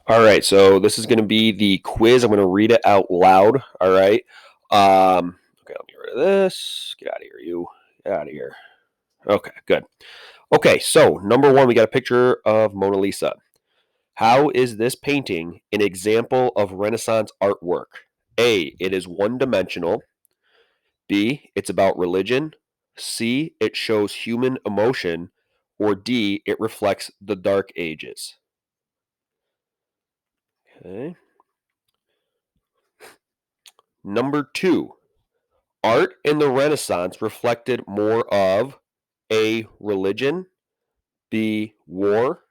All right, so this is going to be the quiz. I'm going to read it out loud. All right. Okay, let me get rid of this. Get out of here, you. Get out of here. Okay, good. Okay, so number one, we got a picture of Mona Lisa. How is this painting an example of Renaissance artwork? A, it is one dimensional. B, it's about religion. C, it shows human emotion. Or D, it reflects the Dark Ages. Okay. Number two, art in the Renaissance reflected more of A, religion, B, war,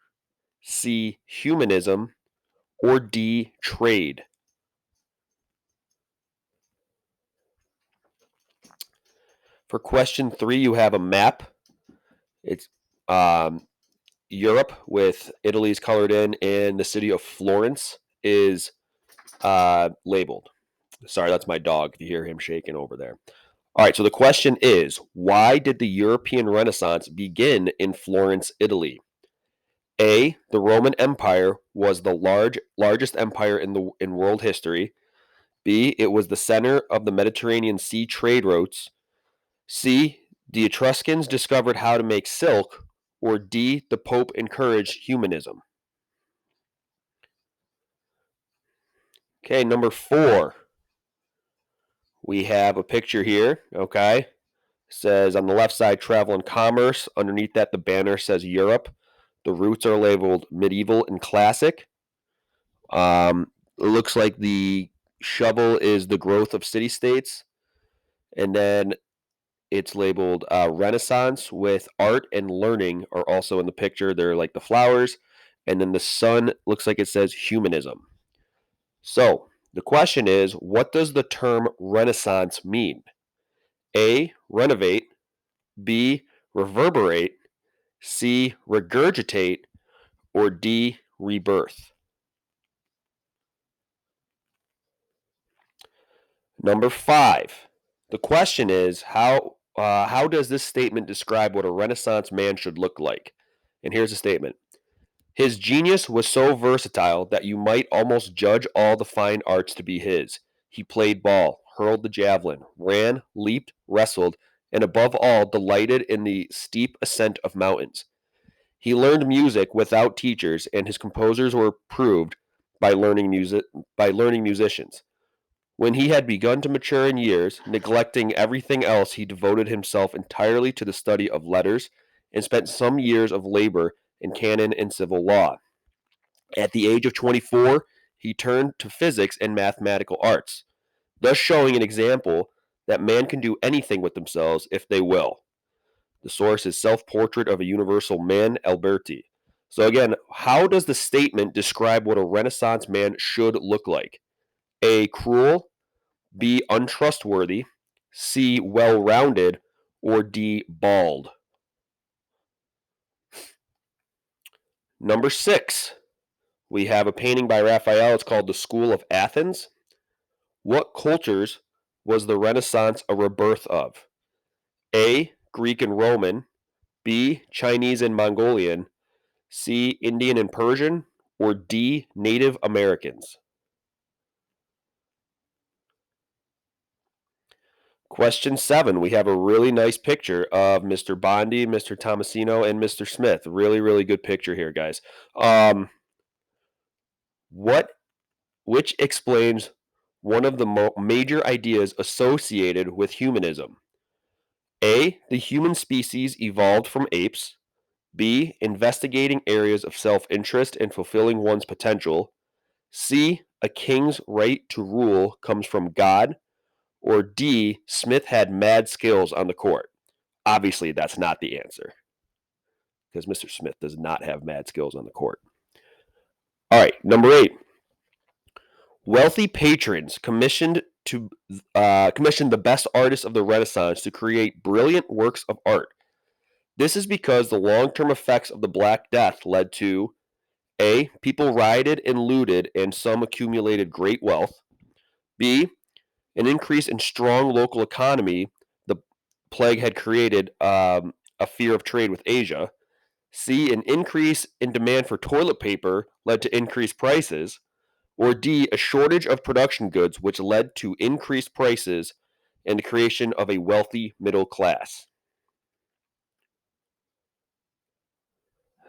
C, humanism, or D, trade. For question three, you have a map. It's um, Europe with Italy's colored in, and the city of Florence is labeled. Sorry, that's my dog. If you hear him shaking over there. All right, so the question is, why did the European Renaissance begin in Florence, Italy? A, the Roman Empire was the largest empire in world history. B, it was the center of the Mediterranean Sea trade routes. C, the Etruscans discovered how to make silk. Or D, the Pope encouraged humanism. Okay, number four, we have a picture here. Okay, it says on the left side, travel and commerce. Underneath that, the banner says Europe. The routes are labeled medieval and classic. It looks like the shovel is the growth of city states, and then it's labeled Renaissance with art and learning are also in the picture. They're like the flowers, and then the sun looks like it says humanism. So the question is, what does the term Renaissance mean? A, renovate. B, reverberate. C, regurgitate. Or D, rebirth. Number five. The question is how does this statement describe what a Renaissance man should look like? And here's the statement. His genius was so versatile that you might almost judge all the fine arts to be his. He played ball, hurled the javelin, ran, leaped, wrestled, and above all delighted in the steep ascent of mountains. He learned music without teachers, and his composers were proved by learning musicians. When he had begun to mature in years, neglecting everything else, he devoted himself entirely to the study of letters and spent some years of labor in canon and civil law. At the age of 24, he turned to physics and mathematical arts, thus showing an example that man can do anything with themselves if they will. The source is Self Portrait of a Universal Man, Alberti. So, again, how does the statement describe what a Renaissance man should look like? A, cruel. B, untrustworthy. C, well rounded. Or D, bald. Number six, we have a painting by Raphael. It's called The School of Athens. What cultures was the Renaissance a rebirth of? A, Greek and Roman. B, Chinese and Mongolian. C, Indian and Persian. Or D, Native Americans. Question seven, we have a really nice picture of Mr. Bondi, Mr. Tomasino, and Mr. Smith. Really, really good picture here, guys. Um, what, which explains one of the major ideas associated with humanism? A, the human species evolved from apes. B, investigating areas of self-interest and fulfilling one's potential. C, a king's right to rule comes from God. Or D, Smith had mad skills on the court. Obviously, that's not the answer because Mr. Smith does not have mad skills on the court. All right, number eight. Wealthy patrons commissioned the best artists of the Renaissance to create brilliant works of art. This is because the long-term effects of the Black Death led to A, people rioted and looted, and some accumulated great wealth. B, an increase in strong local economy. The plague had created a fear of trade with Asia. C, an increase in demand for toilet paper led to increased prices, or D, a shortage of production goods which led to increased prices and the creation of a wealthy middle class.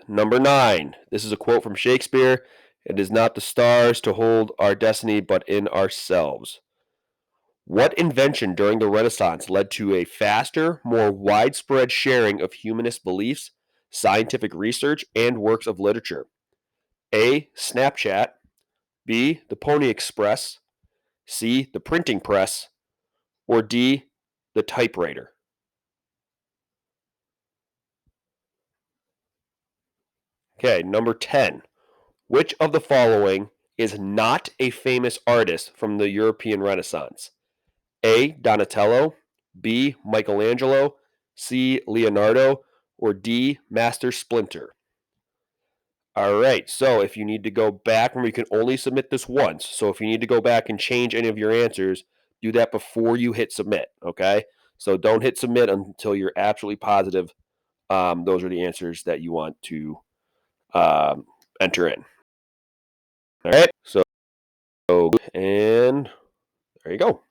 Number 9. This is a quote from Shakespeare. It is not the stars to hold our destiny, but in ourselves. What invention during the Renaissance led to a faster, more widespread sharing of humanist beliefs, scientific research, and works of literature? A. Snapchat. B. The Pony Express. C. The printing press. Or D. The typewriter. Okay, number 10. Which of the following is not a famous artist from the European Renaissance? A. Donatello. B. Michelangelo. C. Leonardo. Or D. Master Splinter. All right, so if you need to go back, remember you can only submit this once. So if you need to go back and change any of your answers, do that before you hit submit, okay? So don't hit submit until you're absolutely positive those are the answers that you want to enter in. All right, so and there you go.